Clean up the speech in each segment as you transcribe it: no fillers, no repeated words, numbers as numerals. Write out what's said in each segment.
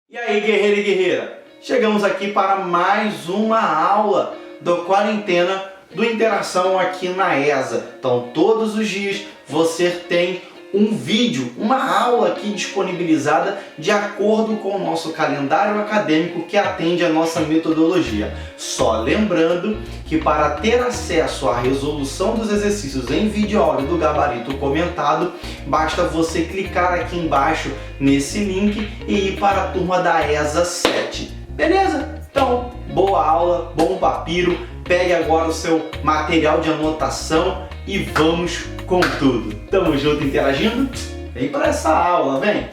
E aí, guerreiro e guerreira? Chegamos aqui para mais uma aula do Quarentena do Interação aqui na ESA. Então, todos os dias você tem um vídeo, uma aula aqui disponibilizada de acordo com o nosso calendário acadêmico que atende a nossa metodologia. Só lembrando que para ter acesso à resolução dos exercícios em vídeo áudio do gabarito comentado, basta você clicar aqui embaixo nesse link e ir para a turma da ESA 7. Beleza? Então, boa aula, bom papiro, pegue agora o seu material de anotação e vamos com tudo. Tamo junto interagindo? Vem para essa aula, vem!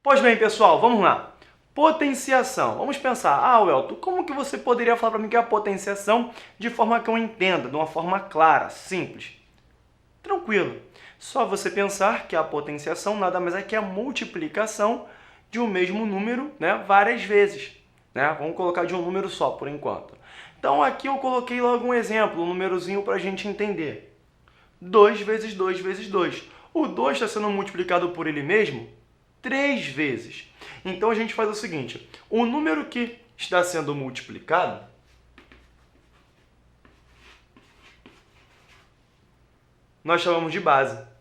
Pois bem, pessoal, vamos lá. Potenciação. Vamos pensar, Welton, como que você poderia falar para mim que é a potenciação de forma que eu entenda, de uma forma clara, simples? Tranquilo. Só você pensar que a potenciação nada mais é que a multiplicação de um mesmo número, várias vezes. Vamos colocar de um número só, por enquanto. Então, aqui eu coloquei logo um exemplo, um númerozinho para a gente entender. 2 vezes 2 vezes 2. O 2 está sendo multiplicado por ele mesmo 3 vezes. Então, a gente faz o seguinte. O número que está sendo multiplicado nós chamamos de base.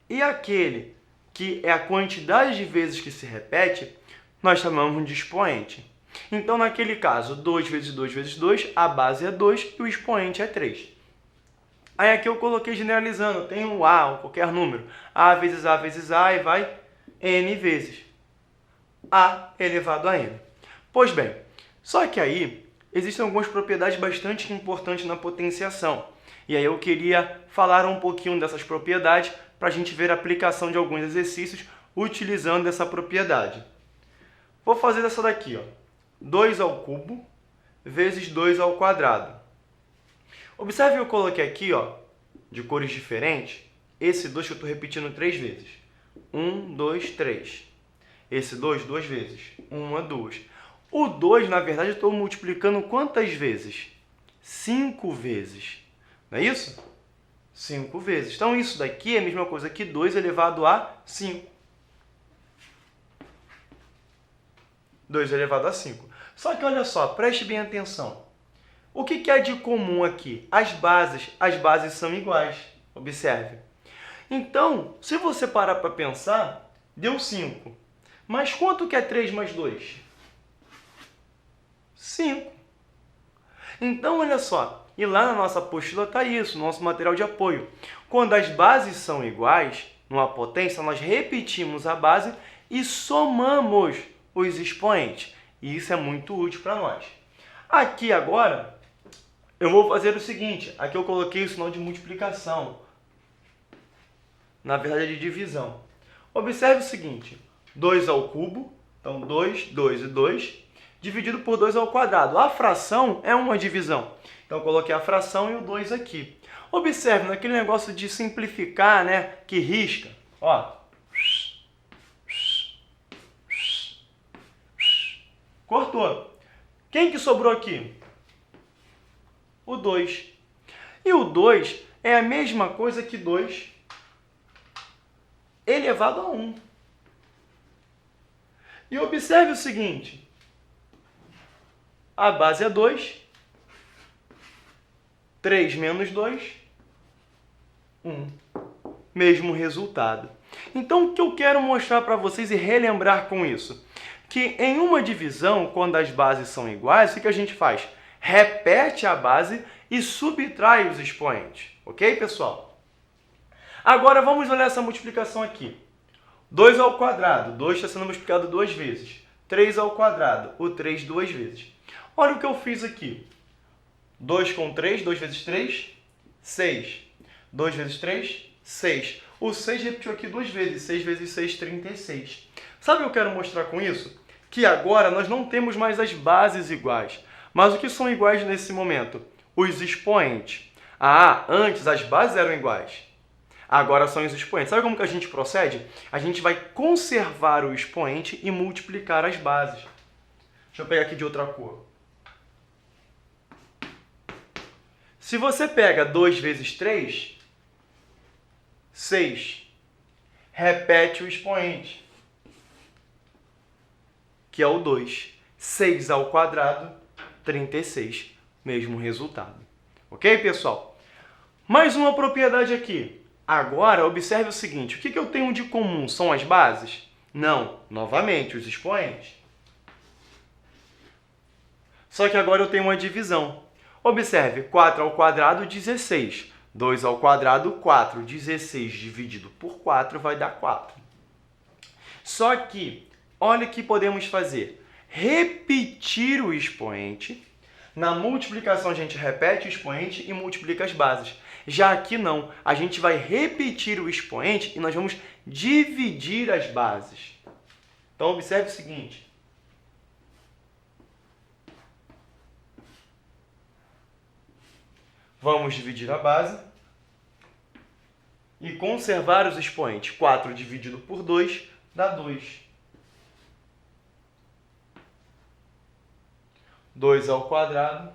E aquele que é a quantidade de vezes que se repete, nós chamamos de expoente. Então, naquele caso, 2 vezes 2 vezes 2, a base é 2 e o expoente é 3. Aí aqui eu coloquei generalizando, tem um A, ou qualquer número. A vezes A e vai N vezes. A elevado a N. Pois bem, só que aí existem algumas propriedades bastante importantes na potenciação. E aí eu queria falar um pouquinho dessas propriedades para a gente ver a aplicação de alguns exercícios utilizando essa propriedade. Vou fazer essa daqui, 2 ao cubo vezes 2 ao quadrado. Observe que eu coloquei aqui, de cores diferentes, esse 2 que eu estou repetindo 3 vezes. 1, 2, 3. Esse 2, 2 vezes. 1, 2. O 2, na verdade, eu estou multiplicando quantas vezes? 5 vezes. Não é isso? 5 vezes. Então, isso daqui é a mesma coisa que 2 elevado a 5. 2 elevado a 5. Só que, olha só, preste bem atenção. O que é de comum aqui? As bases são iguais. Observe. Então, se você parar para pensar, deu 5. Mas quanto que é 3 mais 2? 5. Então, olha só. E lá na nossa apostila está isso, nosso material de apoio. Quando as bases são iguais, numa potência, nós repetimos a base e somamos os expoentes. E isso é muito útil para nós. Aqui agora, eu vou fazer o seguinte. Aqui eu coloquei o sinal de multiplicação. Na verdade, de divisão. Observe o seguinte. 2 ao cubo, então 2, 2 e 2, dividido por 2 ao quadrado. A fração é uma divisão. Então, eu coloquei a fração e o 2 aqui. Observe, naquele negócio de simplificar, que risca. Cortou. Quem que sobrou aqui? O 2. E o 2 é a mesma coisa que 2 elevado a 1. E observe o seguinte. A base é 2. 3 menos 2, 1. Mesmo resultado. Então, o que eu quero mostrar para vocês e relembrar com isso? Que em uma divisão, quando as bases são iguais, o que a gente faz? Repete a base e subtrai os expoentes. Ok, pessoal? Agora, vamos olhar essa multiplicação aqui. 2 ao quadrado. 2 está sendo multiplicado 2 vezes. 3 ao quadrado. O 3 2 vezes. Olha o que eu fiz aqui. 2 com 3, 2 vezes 3, 6. 2 vezes 3, 6. O 6 repetiu aqui 2 vezes. 6 vezes 6, 36. Sabe o que eu quero mostrar com isso? Que agora nós não temos mais as bases iguais. Mas o que são iguais nesse momento? Os expoentes. Antes as bases eram iguais. Agora são os expoentes. Sabe como que a gente procede? A gente vai conservar o expoente e multiplicar as bases. Deixa eu pegar aqui de outra cor. Se você pega 2 vezes 3, 6. Repete o expoente, que é o 2. 6 ao quadrado, 36. Mesmo resultado. Ok, pessoal? Mais uma propriedade aqui. Agora, observe o seguinte. O que eu tenho de comum? São as bases? Não. Novamente, os expoentes. Só que agora eu tenho uma divisão. Observe, 4 ao quadrado, 16. 2 ao quadrado, 4. 16 dividido por 4 vai dar 4. Só que, olha o que podemos fazer. Repetir o expoente. Na multiplicação, a gente repete o expoente e multiplica as bases. Já aqui não. A gente vai repetir o expoente e nós vamos dividir as bases. Então, observe o seguinte. Vamos dividir a base e conservar os expoentes. 4 dividido por 2 dá 2. 2 ao quadrado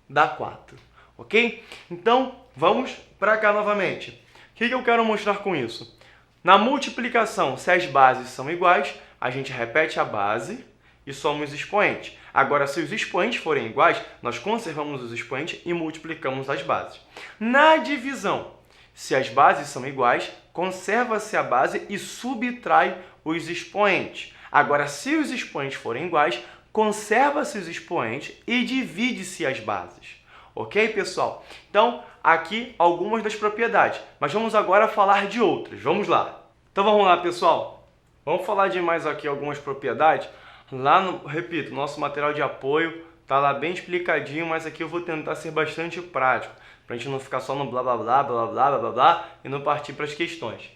dá 4. Ok? Então, vamos para cá novamente. O que eu quero mostrar com isso? Na multiplicação, se as bases são iguais, a gente repete a base e soma os expoentes. Agora, se os expoentes forem iguais, nós conservamos os expoentes e multiplicamos as bases. Na divisão, se as bases são iguais, conserva-se a base e subtrai os expoentes. Agora, se os expoentes forem iguais, conserva-se os expoentes e divide-se as bases. Ok, pessoal? Então, aqui algumas das propriedades. Mas vamos agora falar de outras. Vamos lá. Então, vamos lá, pessoal. Vamos falar de mais aqui algumas propriedades. Lá, repito, nosso material de apoio está lá bem explicadinho, mas aqui eu vou tentar ser bastante prático, para a gente não ficar só no blá, blá, blá, blá, blá, blá, blá, blá, e não partir para as questões.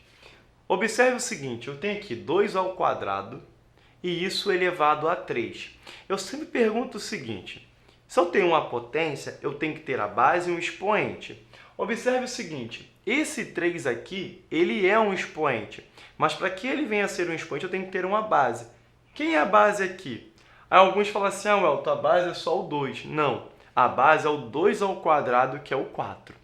Observe o seguinte, eu tenho aqui 2 ao quadrado e isso elevado a 3. Eu sempre pergunto o seguinte, se eu tenho uma potência, eu tenho que ter a base e um expoente. Observe o seguinte, esse 3 aqui, ele é um expoente, mas para que ele venha a ser um expoente, eu tenho que ter uma base. Quem é a base aqui? Aí alguns falam assim, Welton, a base é só o 2. Não, a base é o 2 ao quadrado, que é o 4.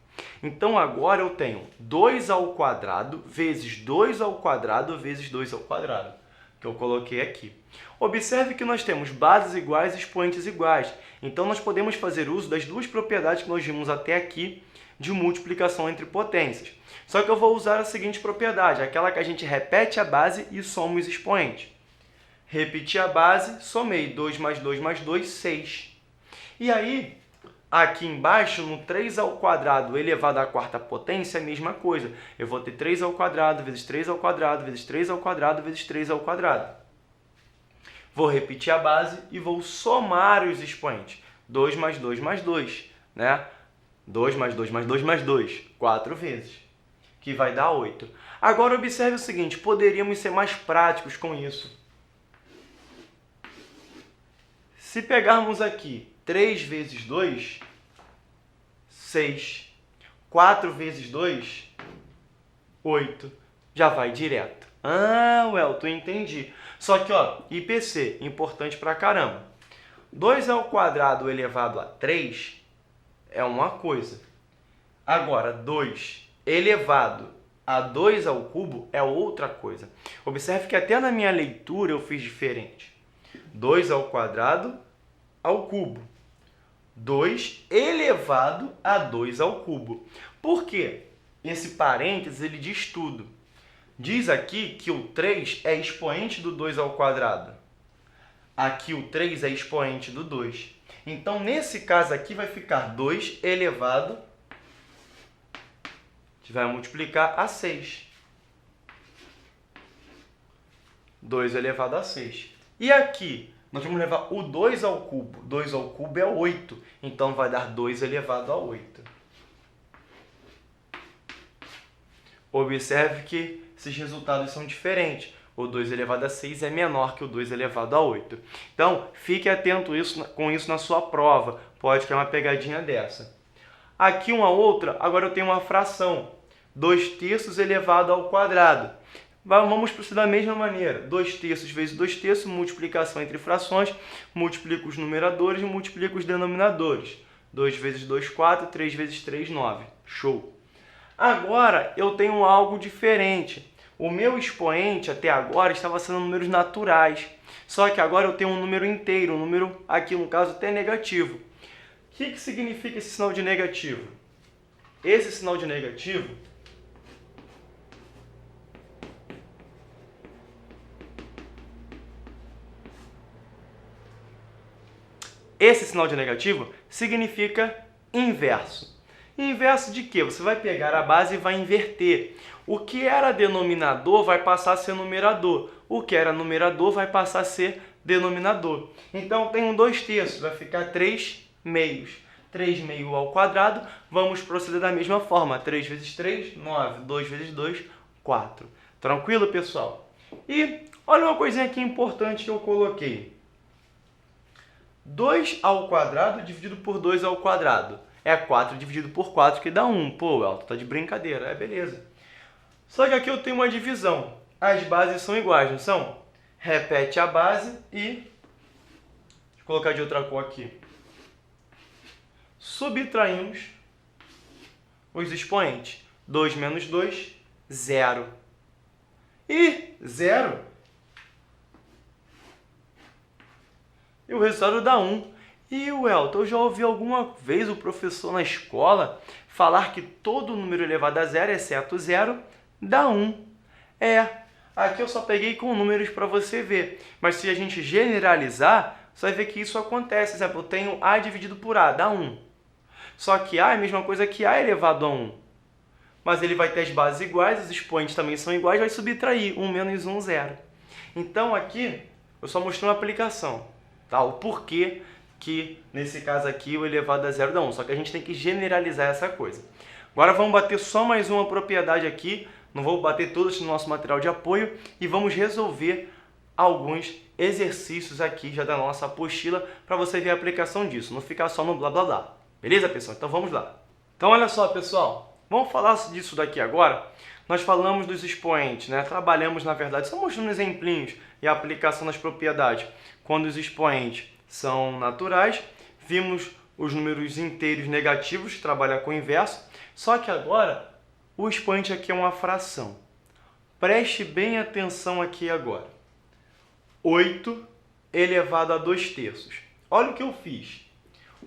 Então, agora eu tenho 2 ao quadrado vezes 2 ao quadrado vezes 2 ao quadrado, que eu coloquei aqui. Observe que nós temos bases iguais e expoentes iguais. Então, nós podemos fazer uso das duas propriedades que nós vimos até aqui de multiplicação entre potências. Só que eu vou usar a seguinte propriedade, aquela que a gente repete a base e soma os expoentes. Repeti a base, somei 2 mais 2 mais 2, 6. E aí, aqui embaixo, no 3 ao quadrado elevado à quarta potência, é a mesma coisa. Eu vou ter 3 ao quadrado vezes 3 ao quadrado vezes 3 ao quadrado vezes 3 ao quadrado. Vou repetir a base e vou somar os expoentes. 2 mais 2 mais 2, né? 2 mais 2 mais 2 mais 2, 4 vezes, que vai dar 8. Agora, observe o seguinte, poderíamos ser mais práticos com isso. Se pegarmos aqui 3 vezes 2, 6. 4 vezes 2, 8. Já vai direto. Ah, Welton, entendi. Só que, ó, IPC, importante pra caramba. 2 ao quadrado elevado a 3 é uma coisa. Agora, 2 elevado a 2 ao cubo é outra coisa. Observe que até na minha leitura eu fiz diferente. 2 ao quadrado ao cubo. 2 elevado a 2 ao cubo. Por quê? Esse parênteses, ele diz tudo. Diz aqui que o 3 é expoente do 2 ao quadrado. Aqui o 3 é expoente do 2. Então, nesse caso aqui, vai ficar 2 elevado, a gente vai multiplicar a 6. 2 elevado a 6. E aqui, nós vamos levar o 2 ao cubo. 2 ao cubo é 8. Então, vai dar 2 elevado a 8. Observe que esses resultados são diferentes. O 2 elevado a 6 é menor que o 2 elevado a 8. Então, fique atento com isso na sua prova. Pode ter uma pegadinha dessa. Aqui uma outra, agora eu tenho uma fração. 2 terços elevado ao quadrado. Vamos proceder da mesma maneira. 2 terços vezes 2 terços, multiplicação entre frações, multiplico os numeradores e multiplico os denominadores. 2 vezes 2, 4, 3 vezes 3, 9. Show! Agora, eu tenho algo diferente. O meu expoente, até agora, estava sendo números naturais. Só que agora eu tenho um número inteiro, um número, aqui no caso, até negativo. O que significa esse sinal de negativo? Esse sinal de negativo significa inverso. Inverso de quê? Você vai pegar a base e vai inverter. O que era denominador vai passar a ser numerador. O que era numerador vai passar a ser denominador. Então, tenho 2 terços, vai ficar 3 meios. 3 meio ao quadrado, vamos proceder da mesma forma. 3 vezes 3, 9. 2 vezes 2, 4. Tranquilo, pessoal? E olha uma coisinha aqui importante que eu coloquei. 2 ao quadrado dividido por 2 ao quadrado. É 4 dividido por 4 que dá 1. Pô, Elton, tá de brincadeira. É, beleza. Só que aqui eu tenho uma divisão. As bases são iguais, não são? Repete a base e... Deixa eu colocar de outra cor aqui. Subtraímos os expoentes. 2 menos 2, 0. E 0. E o resultado dá 1. E o Elton, eu já ouvi alguma vez o professor na escola falar que todo número elevado a 0, exceto 0, dá 1. Aqui eu só peguei com números para você ver. Mas se a gente generalizar, você vai ver que isso acontece. Por exemplo, eu tenho A dividido por A, dá 1. Só que A é a mesma coisa que A elevado a 1. Mas ele vai ter as bases iguais, os expoentes também são iguais, vai subtrair 1 menos 1, 0. Então aqui, eu só mostrei uma aplicação. Tá? O porquê que, nesse caso aqui, o elevado a 0 dá 1. Só que a gente tem que generalizar essa coisa. Agora vamos bater só mais uma propriedade aqui. Não vou bater todos no nosso material de apoio. E vamos resolver alguns exercícios aqui já da nossa apostila para você ver a aplicação disso. Não ficar só no blá blá blá. Beleza, pessoal? Então vamos lá. Então olha só, pessoal. Vamos falar disso daqui agora. Nós falamos dos expoentes, né? Trabalhamos, na verdade, só mostrando exemplinhos e a aplicação das propriedades. Quando os expoentes são naturais, vimos os números inteiros negativos, trabalhar com o inverso. Só que agora, o expoente aqui é uma fração. Preste bem atenção aqui agora. 8 elevado a 2 terços. Olha o que eu fiz.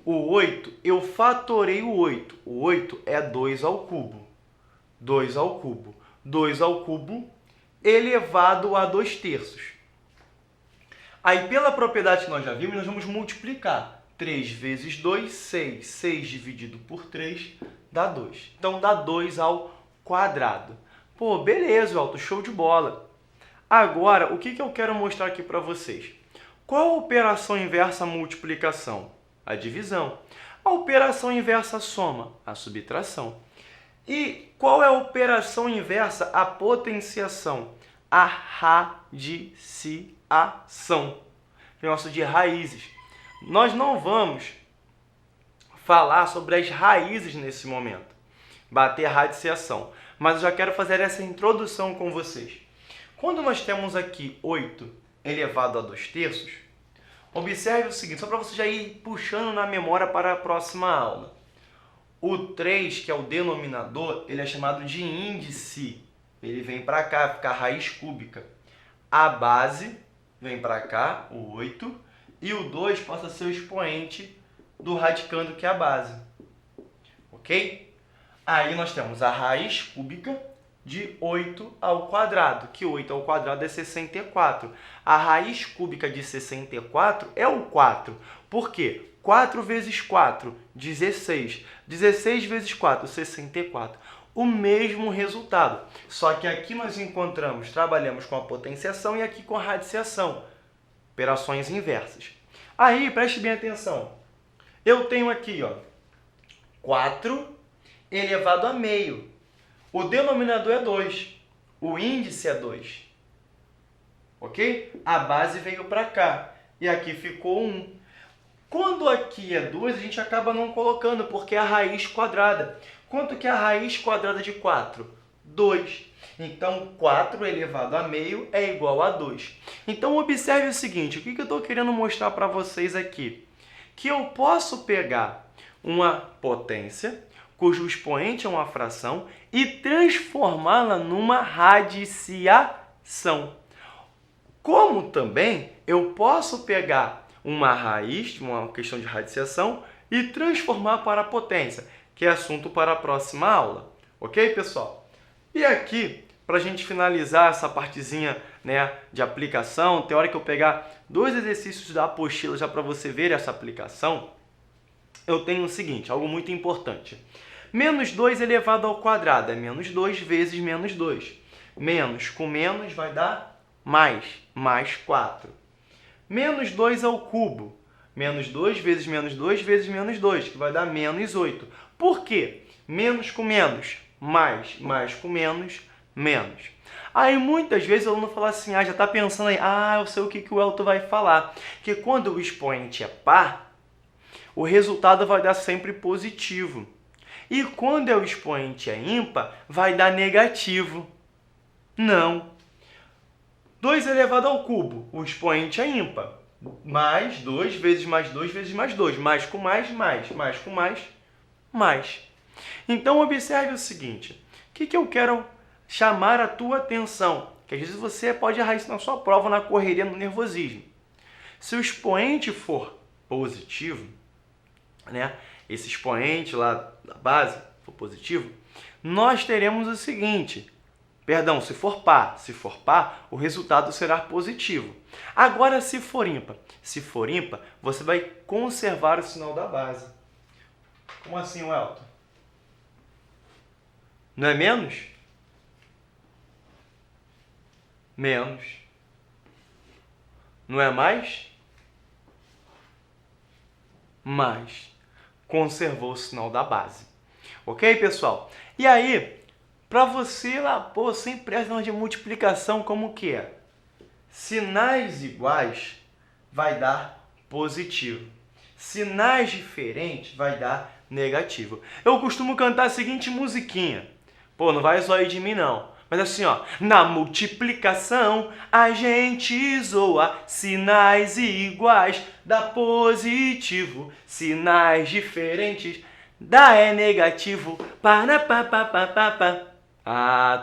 O 8, eu fatorei o 8. O 8 é 2 ao cubo. 2 ao cubo. 2 ao cubo elevado a 2 terços. Aí, pela propriedade que nós já vimos, nós vamos multiplicar. 3 vezes 2, 6. 6 dividido por 3 dá 2. Então, dá 2 ao quadrado. Pô, beleza, Elton, show de bola. Agora, o que eu quero mostrar aqui para vocês? Qual a operação inversa à multiplicação? A divisão. A operação inversa à soma? A subtração. E qual é a operação inversa à potenciação? A radiciação. Negócio de raízes. Nós não vamos falar sobre as raízes nesse momento. Bater a radiciação. Mas eu já quero fazer essa introdução com vocês. Quando nós temos aqui 8 elevado a 2 terços, observe o seguinte, só para você já ir puxando na memória para a próxima aula. O 3, que é o denominador, ele é chamado de índice. Ele vem para cá, fica a raiz cúbica. A base vem para cá, o 8, e o 2 passa a ser o expoente do radicando, que é a base. Ok? Aí nós temos a raiz cúbica de 8 ao quadrado, que 8 ao quadrado é 64. A raiz cúbica de 64 é o 4. Por quê? 4 vezes 4, 16. 16 vezes 4, 64. O mesmo resultado. Só que aqui nós trabalhamos com a potenciação e aqui com a radiciação. Operações inversas. Aí, preste bem atenção. Eu tenho aqui, 4 elevado a meio. O denominador é 2. O índice é 2. Ok? A base veio para cá. E aqui ficou 1. Quando aqui é 2, a gente acaba não colocando, porque é a raiz quadrada. Quanto que é a raiz quadrada de 4? 2. Então, 4 elevado a meio é igual a 2. Então, observe o seguinte, o que eu estou querendo mostrar para vocês aqui? Que eu posso pegar uma potência, cujo expoente é uma fração, e transformá-la numa radiciação. Como também eu posso pegar uma raiz, uma questão de radiciação, e transformar para a potência, que é assunto para a próxima aula. Ok, pessoal? E aqui, para a gente finalizar essa partezinha, né, de aplicação, tem hora que eu pegar 2 exercícios da apostila já para você ver essa aplicação, eu tenho o seguinte, algo muito importante. Menos 2 elevado ao quadrado é menos 2 vezes menos 2. Menos com menos vai dar mais 4. Menos 2 ao cubo. Menos 2 vezes menos 2 vezes menos 2, que vai dar menos 8. Por quê? Menos com menos, mais com menos, menos. Aí muitas vezes o aluno fala assim, já está pensando aí, eu sei o que o Elton vai falar. Que quando o expoente é par, o resultado vai dar sempre positivo. E quando o expoente é ímpar, vai dar negativo. Não. 2 elevado ao cubo, o expoente é ímpar. Mais 2 vezes mais 2 vezes mais 2. Mais com mais com mais. Então, observe o seguinte. O que eu quero chamar a tua atenção? Que às vezes você pode errar isso na sua prova, na correria, no nervosismo. Se o expoente for positivo, né? Esse expoente lá da base for positivo, nós teremos o seguinte... Perdão, se for par, o resultado será positivo. Agora, se for ímpar, você vai conservar o sinal da base. Como assim, Welton? Não é menos? Menos. Não é mais? Mais. Conservou o sinal da base. Ok, pessoal? E aí... Para você lá, sempre essa de multiplicação, como que é? Sinais iguais vai dar positivo. Sinais diferentes vai dar negativo. Eu costumo cantar a seguinte musiquinha. Não vai zoar de mim não. Mas assim, na multiplicação a gente zoa. Sinais iguais dá positivo. Sinais diferentes dá negativo.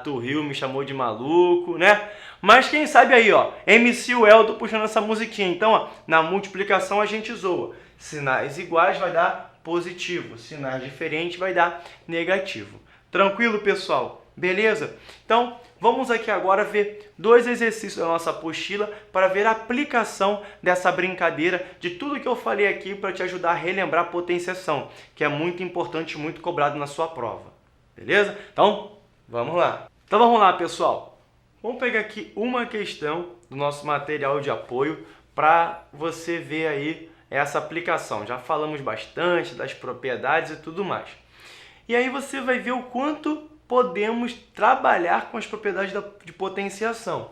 Tu riu, me chamou de maluco, né? Mas quem sabe aí, MC Welton puxando essa musiquinha. Então, na multiplicação a gente zoa. Sinais iguais vai dar positivo, sinais diferentes vai dar negativo. Tranquilo, pessoal? Beleza? Então, vamos aqui agora ver 2 exercícios da nossa apostila para ver a aplicação dessa brincadeira de tudo que eu falei aqui para te ajudar a relembrar a potenciação, que é muito importante, muito cobrado na sua prova. Beleza? Então, vamos lá. Então, vamos lá, pessoal. Vamos pegar aqui uma questão do nosso material de apoio para você ver aí essa aplicação. Já falamos bastante das propriedades e tudo mais. E aí você vai ver o quanto podemos trabalhar com as propriedades de potenciação.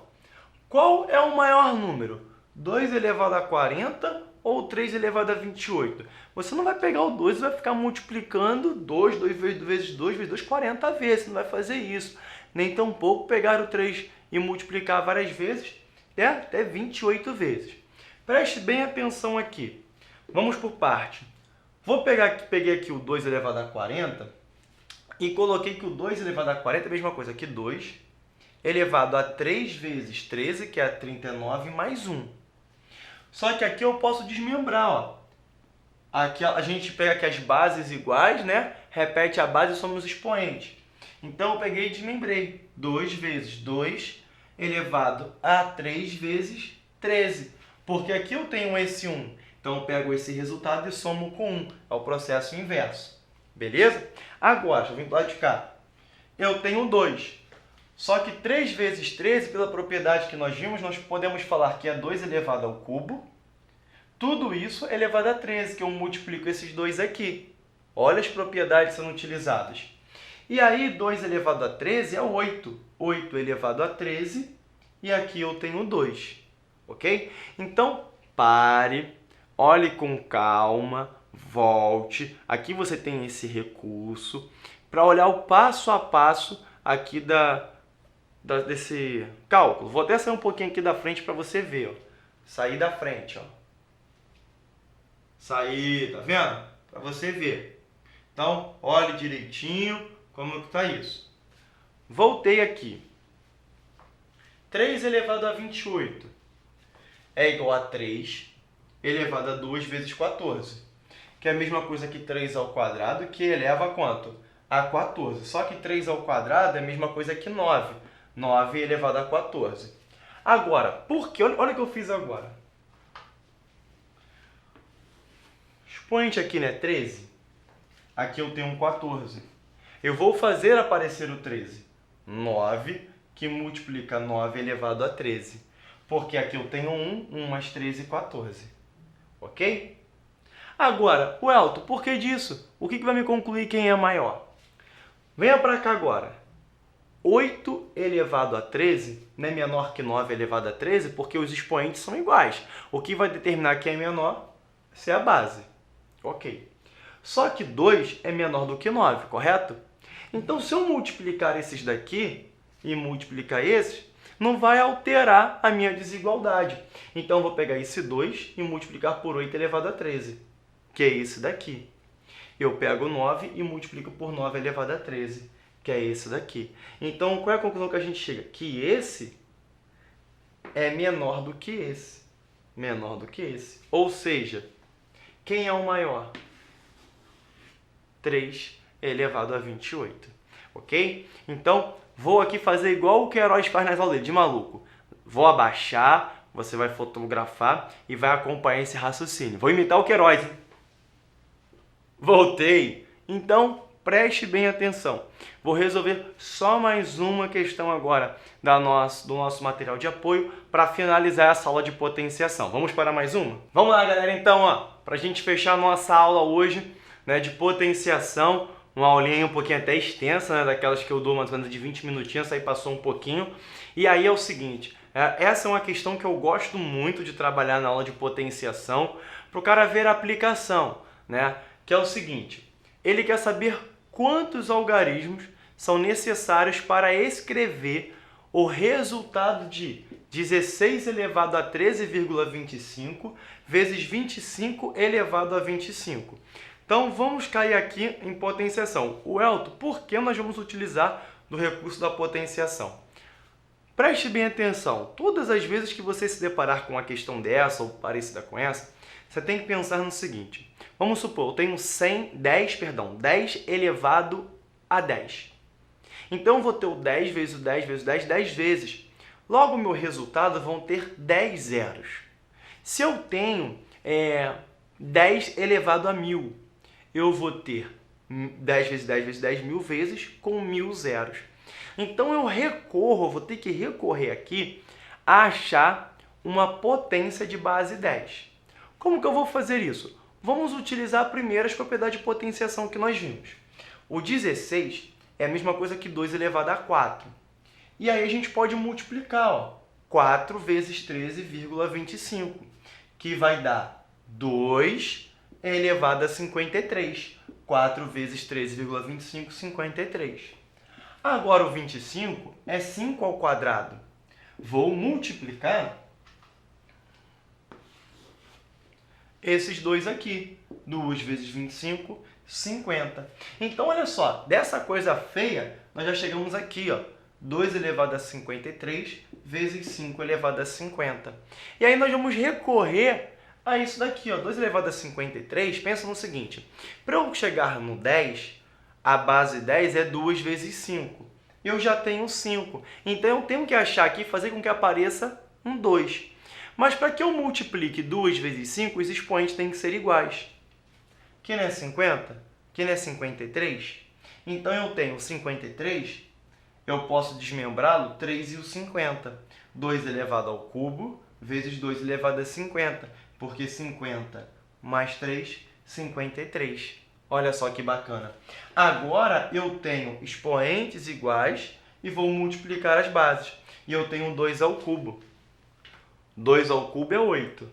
Qual é o maior número? 2 elevado a 40 ou 3 elevado a 28? Você não vai pegar o 2 e vai ficar multiplicando 2 vezes 2, 40 vezes. Você não vai fazer isso. Nem tampouco pegar o 3 e multiplicar várias vezes, até 28 vezes. Preste bem atenção aqui. Vamos por parte. Peguei aqui o 2 elevado a 40 e coloquei que o 2 elevado a 40 é a mesma coisa que 2 elevado a 3 vezes 13, que é 39, mais 1. Só que aqui eu posso desmembrar, Aqui a gente pega aqui as bases iguais, né? Repete a base e somos expoentes. Então eu peguei e desmembrei. 2 vezes 2 elevado a 3 vezes 13. Porque aqui eu tenho esse 1. Então eu pego esse resultado e somo com 1. É o processo inverso. Beleza? Agora, deixa eu vir para lá de cá. Eu tenho 2. Só que 3 vezes 13, pela propriedade que nós vimos, nós podemos falar que é 2 elevado ao cubo. Tudo isso é elevado a 13, que eu multiplico esses dois aqui. Olha as propriedades sendo utilizadas. E aí, 2 elevado a 13 é 8. 8 elevado a 13, e aqui eu tenho 2. Ok? Então, pare, olhe com calma, volte. Aqui você tem esse recurso para olhar o passo a passo aqui desse cálculo. Vou até sair um pouquinho aqui da frente para você ver. Ó. Sair da frente. Ó. Sair, tá vendo? Para você ver. Então, olhe direitinho como que está isso. Voltei aqui. 3 elevado a 28 é igual a 3 elevado a 2 vezes 14. Que é a mesma coisa que 3 ao quadrado, que eleva a quanto? A 14. Só que 3 ao quadrado é a mesma coisa que 9. 9 elevado a 14. Agora, por que? Olha o que eu fiz agora. Expoente aqui, né? 13. Aqui eu tenho um 14. Eu vou fazer aparecer o 13. 9, que multiplica 9 elevado a 13. Porque aqui eu tenho 1 mais 13, 14. Ok? Agora, o Elton, por que disso? O que vai me concluir quem é maior? Venha para cá agora. 8 elevado a 13 não é menor que 9 elevado a 13 porque os expoentes são iguais. O que vai determinar quem é menor é a base. Ok. Só que 2 é menor do que 9, correto? Então, se eu multiplicar esses daqui e multiplicar esses, não vai alterar a minha desigualdade. Então, eu vou pegar esse 2 e multiplicar por 8 elevado a 13, que é esse daqui. Eu pego 9 e multiplico por 9 elevado a 13, que é esse daqui. Então, qual é a conclusão que a gente chega? Que esse é menor do que esse. Menor do que esse. Ou seja, quem é o maior? 3 elevado a 28. Ok? Então, vou aqui fazer igual o Queiroz faz nas aulas de maluco. Vou abaixar, você vai fotografar e vai acompanhar esse raciocínio. Vou imitar o Queiroz, hein? Voltei! Então, preste bem atenção. Vou resolver só mais uma questão agora do nosso material de apoio para finalizar essa aula de potenciação. Vamos para mais uma? Vamos lá, galera, então, para a gente fechar a nossa aula hoje, né, de potenciação, uma aulinha um pouquinho até extensa, né, daquelas que eu dou mais ou menos de 20 minutinhos, aí passou um pouquinho. E aí é o seguinte, essa é uma questão que eu gosto muito de trabalhar na aula de potenciação, para o cara ver a aplicação, né? Que é o seguinte, ele quer saber quantos algarismos são necessários para escrever o resultado de 16 elevado a 13,25 vezes 25 elevado a 25. Então, vamos cair aqui em potenciação. O Elton, por que nós vamos utilizar do recurso da potenciação? Preste bem atenção. Todas as vezes que você se deparar com uma questão dessa ou parecida com essa, você tem que pensar no seguinte. Vamos supor, eu tenho 10 elevado a 10. Então, eu vou ter o 10 vezes o 10 vezes o 10, 10 vezes. Logo, o meu resultado vão ter 10 zeros. Se eu tenho 10 elevado a 1000, eu vou ter 10 vezes 10 vezes 10, 1000 vezes com 1000 zeros. Então, eu vou ter que recorrer aqui a achar uma potência de base 10. Como que eu vou fazer isso? Vamos utilizar primeiro as propriedades de potenciação que nós vimos. O 16 é a mesma coisa que 2 elevado a 4. E aí a gente pode multiplicar, ó, 4 vezes 13,25, que vai dar 2 elevado a 53. 4 vezes 13,25, 53. Agora o 25 é 5 ao quadrado. Vou multiplicar esses dois aqui. 2 vezes 25, 50. Então, olha só, dessa coisa feia, nós já chegamos aqui, ó. 2 elevado a 53 vezes 5 elevado a 50. E aí nós vamos recorrer a isso daqui, ó. 2 elevado a 53, pensa no seguinte. Para eu chegar no 10, a base 10 é 2 vezes 5. Eu já tenho 5. Então, eu tenho que achar aqui, fazer com que apareça um 2. Mas para que eu multiplique 2 vezes 5, os expoentes têm que ser iguais. Que não é 50? Que não é 53? Então, eu tenho 53, eu posso desmembrá-lo 3 e o 50. 2 elevado ao cubo vezes 2 elevado a 50. Porque 50 mais 3, 53. Olha só que bacana. Agora, eu tenho expoentes iguais e vou multiplicar as bases. E eu tenho 2 ao cubo. 2 ao cubo é 8.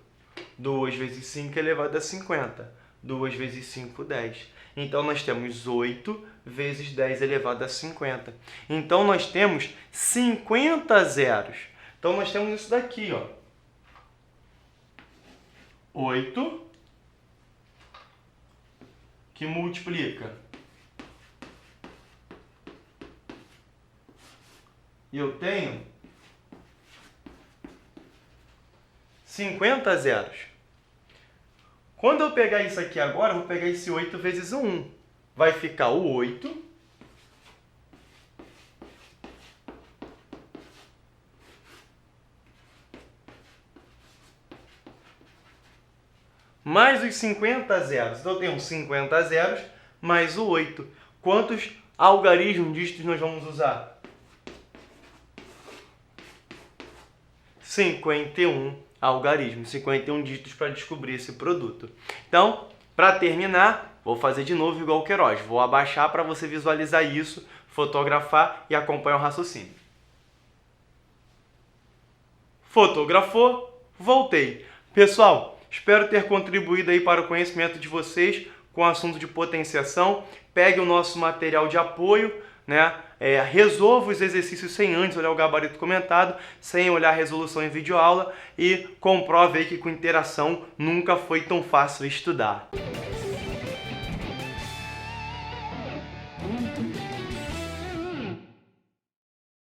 2 vezes 5 elevado a 50. 2 vezes 5, 10. Então, nós temos 8 vezes 10 elevado a 50. Então, nós temos 50 zeros. Então, nós temos isso daqui, ó. 8 que multiplica. E eu tenho 50 zeros. Quando eu pegar isso aqui agora, eu vou pegar esse 8 vezes o 1. Vai ficar o 8 mais os 50 zeros. Então, eu tenho 50 zeros mais o 8. Quantos algarismos dígitos nós vamos usar? 51 algarismos, 51 dígitos para descobrir esse produto. Então, para terminar, vou fazer de novo igual o Queiroz. Vou abaixar para você visualizar isso, fotografar e acompanhar o raciocínio. Fotografou, voltei. Pessoal, espero ter contribuído aí para o conhecimento de vocês com o assunto de potenciação. Pegue o nosso material de apoio, né? Resolva os exercícios sem antes olhar o gabarito comentado, sem olhar a resolução em videoaula e comprove aí que com interação nunca foi tão fácil estudar.